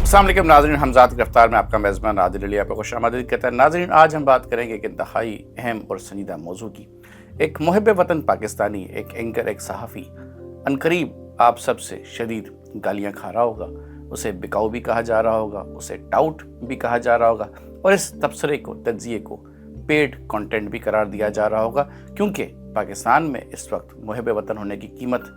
السلام علیکم ناظرین، حمزات گرفتار میں آپ کا میزبان عادل علی آپ کو خوش آمدید کہتا ہے۔ ناظرین، آج ہم بات کریں گے ایک انتہائی اہم اور سنجیدہ موضوع کی۔ ایک محب وطن پاکستانی، ایک اینکر، ایک صحافی عنقریب آپ سب سے شدید گالیاں کھا رہا ہوگا، اسے بکاؤ بھی کہا جا رہا ہوگا، اسے ٹاؤٹ بھی کہا جا رہا ہوگا، اور اس تبصرے کو، تجزیے کو پیڈ کانٹینٹ بھی قرار دیا جا رہا ہوگا، کیونکہ پاکستان میں اس وقت محب وطن ہونے کی قیمت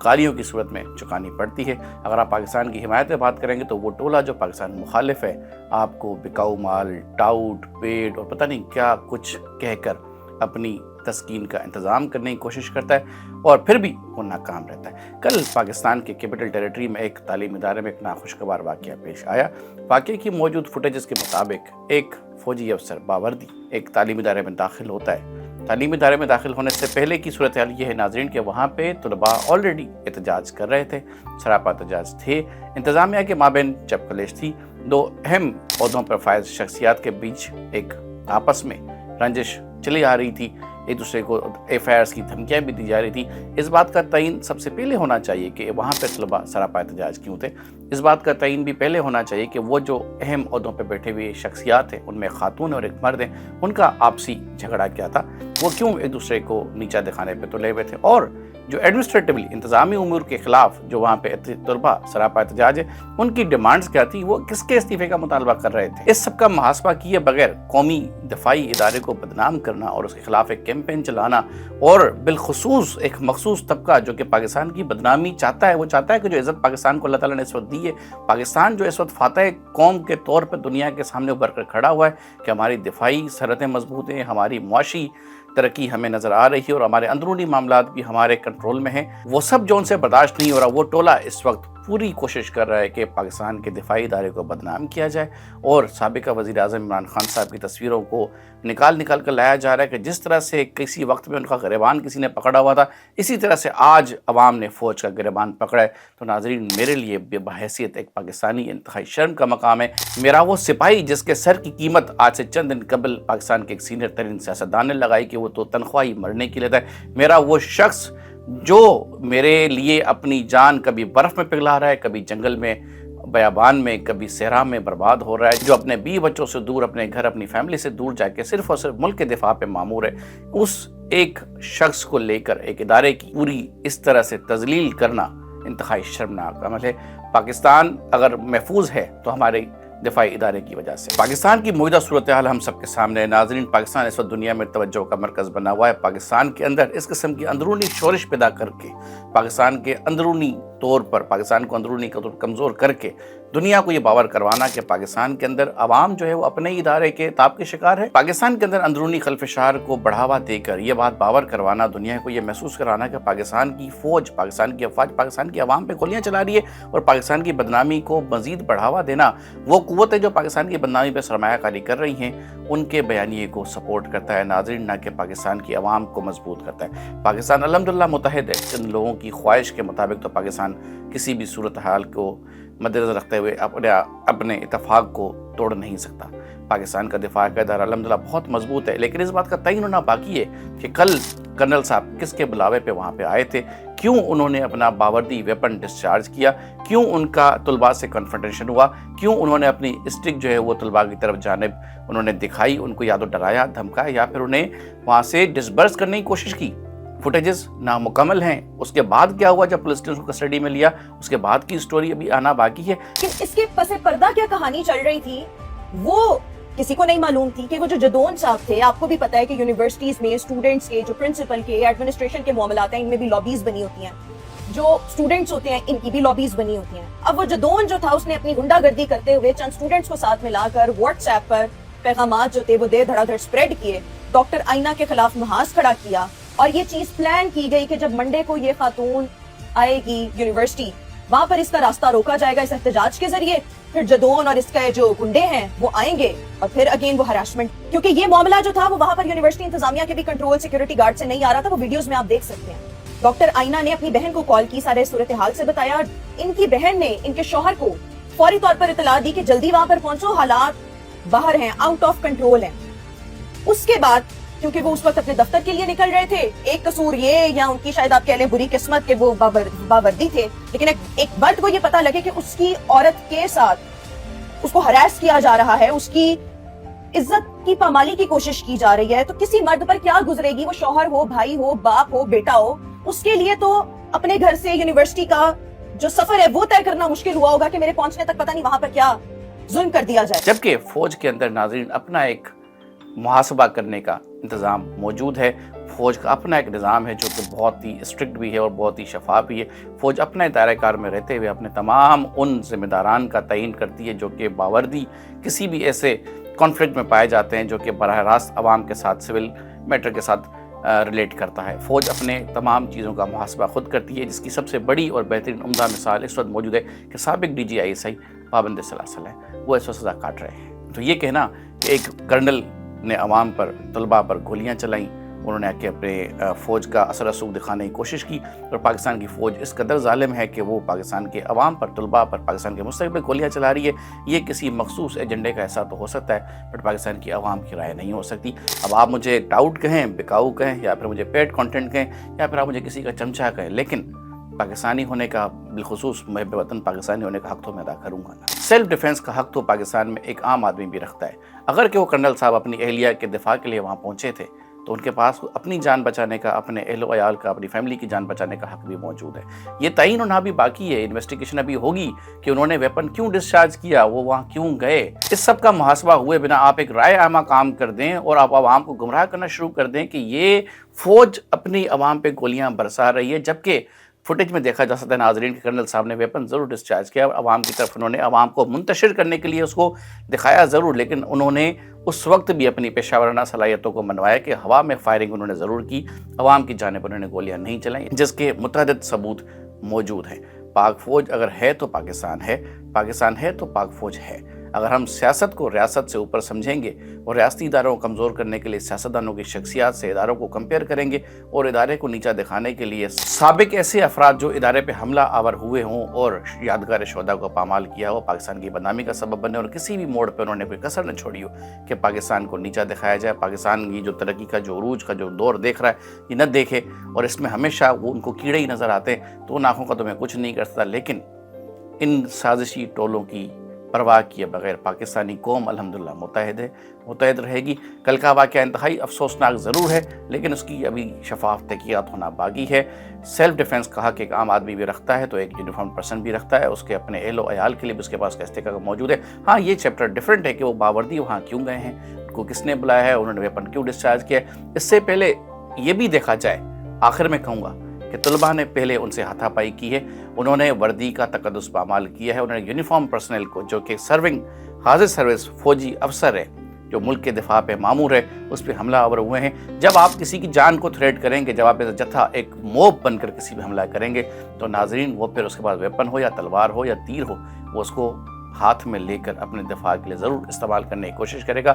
قاریوں کی صورت میں چکانی پڑتی ہے۔ اگر آپ پاکستان کی حمایت میں بات کریں گے تو وہ ٹولہ جو پاکستان مخالف ہے آپ کو بکاؤ مال، ٹاؤٹ، پیڈ اور پتہ نہیں کیا کچھ کہہ کر اپنی تسکین کا انتظام کرنے کی کوشش کرتا ہے، اور پھر بھی وہ ناکام رہتا ہے۔ کل پاکستان کے کیپٹل ٹیریٹری میں ایک تعلیمی ادارے میں ایک ناخوشگوار واقعہ پیش آیا۔ واقعے کی موجود فوٹیجز کے مطابق ایک فوجی افسر باوردی ایک تعلیمی ادارے میں داخل ہوتا ہے۔ تعلیمی ادارے میں داخل ہونے سے پہلے کی صورتحال یہ ہے ناظرین کہ وہاں پہ طلباء آلریڈی احتجاج کر رہے تھے، سراپا احتجاج تھے، انتظامیہ کے مابین چپ کلیش تھی، دو اہم عہدوں پر فائز شخصیات کے بیچ ایک آپس میں رنجش چلی آ رہی تھی، ایک دوسرے کو FIRs کی دھمکیاں بھی دی جا رہی تھی۔ اس بات کا تعین سب سے پہلے ہونا چاہیے کہ وہاں پہ طلباء سراپا احتجاج کیوں تھے۔ اس بات کا تعین بھی پہلے ہونا چاہیے کہ وہ جو اہم عہدوں پہ بیٹھے ہوئے شخصیات ہیں، ان میں خاتون اور ایک مرد ہیں، ان کا آپسی جھگڑا کیا تھا، وہ کیوں ایک دوسرے کو نیچا دکھانے پہ تلے ہوئے تھے، اور جو ایڈمنسٹریٹولی انتظامی امور کے خلاف جو وہاں پہ طلباء سراپا احتجاج ہے، ان کی ڈیمانڈز کیا تھی، وہ کس کے استعفے کا مطالبہ کر رہے تھے۔ اس سب کا محاسبہ کیے بغیر قومی دفاعی ادارے کو بدنام کرنا اور اس کے خلاف ایک کیمپین چلانا، اور بالخصوص ایک مخصوص طبقہ جو کہ پاکستان کی بدنامی چاہتا ہے، وہ چاہتا ہے کہ جو عزت پاکستان کو اللہ تعالیٰ نے اس وقت دی ہے، پاکستان جو اس وقت فاتح قوم کے طور پر دنیا کے سامنے ابھر کر کھڑا ہوا ہے کہ ہماری دفاعی سرحدیں مضبوط ہیں، ہماری معاشی ترقی ہمیں نظر آ رہی ہے، اور ہمارے اندرونی معاملات بھی ہمارے کنٹرول میں ہیں، وہ سب جو ان سے برداشت نہیں ہو رہا، وہ ٹولہ اس وقت پوری کوشش کر رہا ہے کہ پاکستان کے دفاعی ادارے کو بدنام کیا جائے، اور سابقہ وزیر اعظم عمران خان صاحب کی تصویروں کو نکال کر لایا جا رہا ہے کہ جس طرح سے کسی وقت میں ان کا گریبان کسی نے پکڑا ہوا تھا، اسی طرح سے آج عوام نے فوج کا گریبان پکڑا ہے۔ تو ناظرین، میرے لیے بحیثیت ایک پاکستانی انتہائی شرم کا مقام ہے۔ میرا وہ سپاہی جس کے سر کی قیمت آج سے چند دن قبل پاکستان کے ایک سینئر ترین سیاستدان نے لگائی کہ وہ تو تنخواہی مرنے کی لیتا ہے، میرا وہ شخص جو میرے لیے اپنی جان کبھی برف میں پگھلا رہا ہے، کبھی جنگل میں، بیابان میں، کبھی صحرا میں برباد ہو رہا ہے، جو اپنے بیوی بچوں سے دور، اپنے گھر، اپنی فیملی سے دور جا کے صرف اور صرف ملک کے دفاع پہ مامور ہے، اس ایک شخص کو لے کر ایک ادارے کی پوری اس طرح سے تذلیل کرنا انتہائی شرمناک عمل ہے۔ پاکستان اگر محفوظ ہے تو ہمارے دفاعی ادارے کی وجہ سے۔ پاکستان کی موجودہ صورتحال ہم سب کے سامنے ہے ناظرین۔ پاکستان اس وقت دنیا میں توجہ کا مرکز بنا ہوا ہے۔ پاکستان کے اندر اس قسم کی اندرونی شورش پیدا کر کے، پاکستان کے اندرونی طور پر پاکستان کو اندرونی کمزور کر کے دنیا کو یہ باور کروانا کہ پاکستان کے اندر عوام جو ہے وہ اپنے ہی ادارے کے تاب کے شکار ہے، پاکستان کے اندر اندرونی خلفشار کو بڑھاوا دے کر یہ بات باور کروانا، دنیا کو یہ محسوس کرانا کہ پاکستان کی فوج، پاکستان کی افواج پاکستان کی عوام پہ گولیاں چلا رہی ہے، اور پاکستان کی بدنامی کو مزید بڑھاوا دینا، وہ قوتیں جو پاکستان کی بدنامی پہ سرمایہ کاری کر رہی ہیں، ان کے بیانیے کو سپورٹ کرتا ہے ناظرین، نہ کہ پاکستان کی عوام کو مضبوط کرتا ہے۔ پاکستان الحمدللہ متحد ہے، چند لوگوں کی خواہش کے مطابق تو پاکستان کسی بھی صورتحال کو مد نظر رکھتے ہوئے اپنے اتفاق کو توڑ نہیں سکتا۔ پاکستان کا دفاع کا ادارہ الحمدللہ بہت مضبوط ہے، لیکن اس بات کا تعین ہونا باقی ہے کہ کل کرنل صاحب کس کے بلاوے پہ وہاں پہ آئے تھے، کیوں انہوں نے اپنا باوردی ویپن ڈسچارج کیا، کیوں ان کا طلباء سے کنفرنٹیشن ہوا، کیوں انہوں نے اپنی اسٹک جو ہے وہ طلباء کی طرف جانب انہوں نے دکھائی، ان کو یا تو ڈرایا، دھمکایا، یا پھر انہیں وہاں سے ڈسبرس کرنے کی کوشش کی۔ فوٹیجز نامکمل ہیں، اس کے بعد کیا ہوا جب پولیس نے اس کو کسٹڈی میں لیا، اس کے بعد کی سٹوری ابھی آنا باقی ہے۔ اس کے پس پردہ کیا کہانی چل رہی تھی وہ کسی کو نہیں معلوم تھی، کہ وہ جو جدون صاحب تھے، آپ کو بھی پتا ہے کہ یونیورسٹیز میں اسٹوڈنٹس کے جو پرنسپل کے ایڈمنسٹریشن کے معاملات ہیں، ان میں بھی لابیز بنی ہوتی ہیں، جو اسٹوڈنٹس ہوتے ہیں ان کی بھی لابیز بنی ہوتی ہیں۔ اب وہ جدون جو تھا اس نے اپنی گنڈا گردی کرتے ہوئے چند اسٹوڈنٹس کو ساتھ ملا کر واٹس ایپ پر پیغامات جو تھے وہ دے دھڑا دھڑ اسپریڈ کیے، ڈاکٹر آئینہ کے خلاف محاذ کھڑا کیا، اور یہ چیز پلان کی گئی کہ جب منڈے کو یہ خاتون آئے گی یونیورسٹی، وہاں پر اس کا راستہ روکا جائے گا اس احتجاج کے ذریعے، پھر جدون اور اس کے جو گنڈے ہیں وہ آئیں گے، اور پھر اگین وہ ہراسمنٹ، کیونکہ یہ معاملہ جو تھا وہ وہاں پر یونیورسٹی انتظامیہ کے بھی کنٹرول سیکیورٹی گارڈ سے نہیں آ رہا تھا، وہ ویڈیوز میں آپ دیکھ سکتے ہیں۔ ڈاکٹر آئینہ نے اپنی بہن کو کال کی، سارے صورتحال سے بتایا، اور ان کی بہن نے ان کے شوہر کو فوری طور پر اطلاع دی کہ جلدی وہاں پر پہنچو، حالات باہر ہیں، آؤٹ آف کنٹرول ہیں۔ اس کے بعد کیونکہ وہ اس وقت اپنے دفتر کے لیے نکل رہے تھے، ایک قصور یہ یا ان کی شاید آپ کہہ لیں بری قسمت کہ وہ باوردی تھے، لیکن ایک مرد کو یہ پتا لگے کہ اس کی عورت کے ساتھ اس کو ہراس کیا جا رہا ہے, اس کی عزت کی پامالی کی کوشش کی جا رہی ہے, تو کسی مرد پر کیا گزرے گی, وہ شوہر ہو, بھائی ہو, باپ ہو, بیٹا ہو, اس کے لیے تو اپنے گھر سے یونیورسٹی کا جو سفر ہے وہ طے کرنا مشکل ہوا ہوگا کہ میرے پہنچنے تک پتہ نہیں وہاں پر کیا ظلم کر دیا جائے. جبکہ فوج کے اندر ناظرین اپنا ایک محاسبہ کرنے کا انتظام موجود ہے. فوج کا اپنا ایک نظام ہے جو کہ بہت ہی اسٹرکٹ بھی ہے اور بہت ہی شفاف بھی ہے. فوج اپنے دائرہ کار میں رہتے ہوئے اپنے تمام ان ذمہ داران کا تعین کرتی ہے جو کہ باوردی کسی بھی ایسے کانفلکٹ میں پائے جاتے ہیں جو کہ براہ راست عوام کے ساتھ سول میٹر کے ساتھ ریلیٹ کرتا ہے. فوج اپنے تمام چیزوں کا محاسبہ خود کرتی ہے, جس کی سب سے بڑی اور بہترین عمدہ مثال اس وقت موجود ہے کہ سابق D G I S I پابند سلاسل ہے, وہ اس وقت سزا کاٹ رہے ہیں. تو یہ کہنا کہ ایک کرنل نے عوام پر, طلباء پر گولیاں چلائیں, انہوں نے آ کے اپنے فوج کا اثر رسوخ دکھانے کی کوشش کی, اور پاکستان کی فوج اس قدر ظالم ہے کہ وہ پاکستان کے عوام پر, طلباء پر, پاکستان کے مستقبل گولیاں چلا رہی ہے. یہ کسی مخصوص ایجنڈے کا ایسا تو ہو سکتا ہے, بٹ پاکستان کی عوام کی رائے نہیں ہو سکتی. اب آپ مجھے ٹاؤٹ کہیں, بکاؤ کہیں, یا پھر مجھے پیڈ کانٹینٹ کہیں, یا پھر آپ مجھے کسی کا چمچہ کہیں, لیکن پاکستانی ہونے کا, بالخصوص محب وطن پاکستانی ہونے کا حق تو میں ادا کروں گا نا. سیلف ڈیفینس کا حق تو پاکستان میں ایک عام آدمی بھی رکھتا ہے. اگر کہ وہ کرنل صاحب اپنی اہلیہ کے دفاع کے لیے وہاں پہنچے تھے تو ان کے پاس اپنی جان بچانے کا, اپنے اہل و عیال کا, اپنی فیملی کی جان بچانے کا حق بھی موجود ہے. یہ تعین ہونا بھی باقی ہے, انویسٹیگیشن ابھی ہوگی کہ انہوں نے ویپن کیوں ڈسچارج کیا, وہ وہاں کیوں گئے. اس سب کا محاسبہ ہوئے بنا آپ ایک رائے عامہ کام کر دیں اور آپ عوام کو گمراہ کرنا شروع کر دیں کہ یہ فوج اپنی عوام پہ گولیاں برسا رہی ہے, جبکہ فوٹیج میں دیکھا جا سکتا ہے ناظرین کہ کرنل صاحب نے ویپن ضرور ڈسچارج کیا, عوام کی طرف انہوں نے عوام کو منتشر کرنے کے لیے اس کو دکھایا ضرور, لیکن انہوں نے اس وقت بھی اپنی پیشہ ورانہ صلاحیتوں کو منوایا کہ ہوا میں فائرنگ انہوں نے ضرور کی, عوام کی جانب انہوں نے گولیاں نہیں چلائیں, جس کے متعدد ثبوت موجود ہیں. پاک فوج اگر ہے تو پاکستان ہے, پاکستان ہے تو پاک فوج ہے. اگر ہم سیاست کو ریاست سے اوپر سمجھیں گے اور ریاستی اداروں کو کمزور کرنے کے لیے سیاستدانوں کی شخصیات سے اداروں کو کمپیئر کریں گے اور ادارے کو نیچا دکھانے کے لیے سابق ایسے افراد جو ادارے پہ حملہ آور ہوئے ہوں اور یادگار شہداء کو پامال کیا ہو, پاکستان کی بدنامی کا سبب بنے, اور کسی بھی موڑ پہ انہوں نے کوئی کسر نہ چھوڑی ہو کہ پاکستان کو نیچا دکھایا جائے, پاکستان کی جو ترقی کا, جو عروج کا جو دور دیکھ رہا ہے یہ نہ دیکھے, اور اس میں ہمیشہ وہ ان کو کیڑے ہی نظر آتے ہیں, تو ان آنکھوں کا تو میں کچھ نہیں کر سکتا. لیکن ان سازشی ٹولوں کی پرواہ کیے بغیر پاکستانی قوم الحمدللہ متحد رہے گی. کل کا واقعہ انتہائی افسوسناک ضرور ہے, لیکن اس کی ابھی شفاف تحقیقات ہونا باقی ہے. سیلف ڈیفینس کا حق ایک عام آدمی بھی رکھتا ہے تو ایک یونیفارم پرسن بھی رکھتا ہے, اس کے اپنے اہل و عیال کے لیے بھی اس کے پاس کا استحقاق موجود ہے. ہاں, یہ چیپٹر ڈیفرنٹ ہے کہ وہ باوردی وہاں کیوں گئے ہیں, ان کو کس نے بلایا ہے, انہوں نے ویپن کیوں ڈسچارج کیا ہے. اس سے پہلے یہ بھی دیکھا جائے, آخر میں کہوں گا کہ طلباء نے پہلے ان سے ہاتھا پائی کی ہے, انہوں نے وردی کا تقدس پامال کیا ہے, انہوں نے یونیفارم پرسنل کو جو کہ سرونگ حاضر سروس فوجی افسر ہے جو ملک کے دفاع پہ مامور ہے, اس پہ حملہ آور ہوئے ہیں. جب آپ کسی کی جان کو تھریٹ کریں گے, جب آپ ایسا جتھا ایک موب بن کر کسی پہ حملہ کریں گے, تو ناظرین وہ پھر اس کے پاس ویپن ہو یا تلوار ہو یا تیر ہو, وہ اس کو ہاتھ میں لے کر اپنے دفاع کے لیے ضرور استعمال کرنے کی کوشش کرے گا.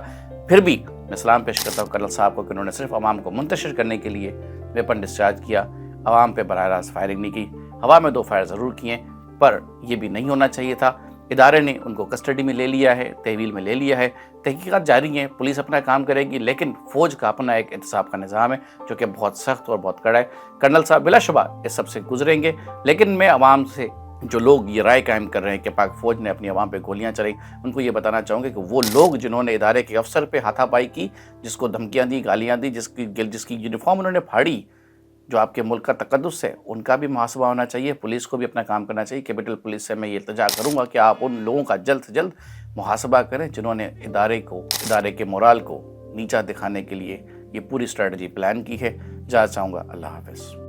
پھر بھی میں سلام پیش کرتا ہوں کرنل صاحب کو کہ انہوں نے صرف عوام کو منتشر کرنے کے لیے ویپن ڈسچارج کیا, عوام پہ براہ راست فائرنگ نہیں کی. ہوا میں 2 فائر ضرور کیے, پر یہ بھی نہیں ہونا چاہیے تھا. ادارے نے ان کو کسٹڈی میں لے لیا ہے, تحویل میں لے لیا ہے, تحقیقات جاری ہیں, پولیس اپنا کام کرے گی, لیکن فوج کا اپنا ایک احتساب کا نظام ہے جو کہ بہت سخت اور بہت کڑا ہے. کرنل صاحب بلا شبہ اس سب سے گزریں گے, لیکن میں عوام سے, جو لوگ یہ رائے قائم کر رہے ہیں کہ پاک فوج نے اپنی عوام پہ گولیاں چلائی, ان کو یہ بتانا چاہوں گے کہ وہ لوگ جنہوں نے ادارے کے افسر پہ ہاتھا پائی کی, جس کو دھمکیاں دی, گالیاں دی, جس کی یونیفارم انہوں نے پھاڑی, جو آپ کے ملک کا تقدس ہے, ان کا بھی محاسبہ ہونا چاہیے. پولیس کو بھی اپنا کام کرنا چاہیے. کیپٹل پولیس سے میں یہ التجا کروں گا کہ آپ ان لوگوں کا جلد سے جلد محاسبہ کریں جنہوں نے ادارے کے مورال کو نیچا دکھانے کے لیے یہ پوری اسٹریٹجی پلان کی ہے. جا چاہوں گا. اللہ حافظ.